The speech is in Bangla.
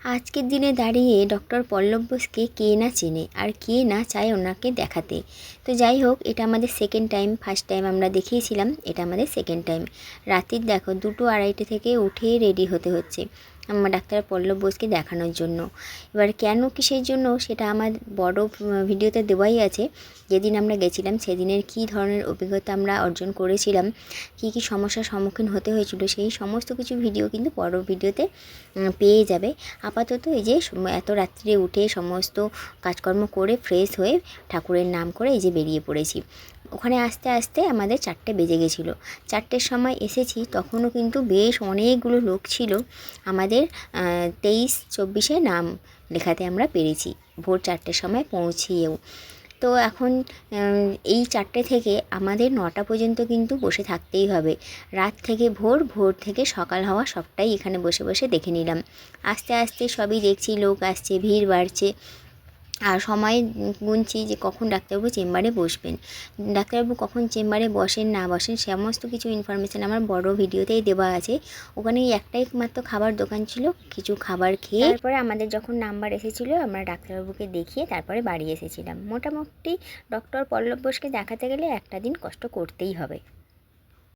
আজকের দিনে দাঁড়িয়ে ডক্টর পল্লব বোসকে কে না চেনে আর কে না চায় ওনাকে দেখাতে। তো যাই হোক, এটা আমাদের সেকেন্ড টাইম। ফার্স্ট টাইম আমরা দেখিয়েছিলাম, এটা আমাদের সেকেন্ড টাইম। রাতের দেখো 2:30 থেকে উঠে রেডি হতে হচ্ছে আমার ডাক্তার পল্লব বোসকে দেখানোর জন্য। এবার কেন কিসের জন্য সেটা আমার বড় ভিডিওতে দেওয়াই আছে। যেদিন আমরা গেছিলাম সেদিনের কী ধরনের অভিজ্ঞতা আমরা অর্জন করেছিলাম, কী কী সমস্যার সম্মুখীন হতে হয়েছিল, সেই সমস্ত কিছু ভিডিও কিন্তু বড় ভিডিওতে পেয়ে যাবে। আপাতত এই যে এত রাত্রে উঠে সমস্ত কাজকর্ম করে ফ্রেশ হয়ে ঠাকুরের নাম করে এই যে বেরিয়ে পড়েছি। ওখানে আস্তে আস্তে আমাদের 4টে বেজে গেছিলো। 4টের সময় এসেছি, তখনও কিন্তু বেশ অনেকগুলো লোক ছিল। আমাদের 23-24 নাম লেখাতে আমরা পেরেছি ভোর 4টের সময় পৌঁছিয়েও। তো এখন এই 4টে থেকে আমাদের 9টা পর্যন্ত কিন্তু বসে থাকতেই হবে। রাত থেকে ভোর, ভোর থেকে সকাল হওয়া সবটাই এখানে বসে বসে দেখে নিলাম। আস্তে আস্তে সবই দেখছি, লোক আসছে, ভিড় বাড়ছে। আর সময় গুনছি যে কখন ডাক্তারবাবু চেম্বারে বসবেন। ডাক্তারবাবু কখন চেম্বারে বসেন না বসেন সমস্ত কিছু ইনফরমেশান আমার বড় ভিডিওতেই দেওয়া আছে। ওখানে একটাই মাত্র খাবার দোকান ছিল, কিছু খাবার খেয়ে তারপরে আমাদের যখন নাম্বার এসেছিলো আমরা ডাক্তারবাবুকে দেখিয়ে তারপরে বাড়ি এসেছিলাম। মোটামুটি ডক্টর পল্লব বোসকে দেখাতে গেলে একটা দিন কষ্ট করতেই হবে।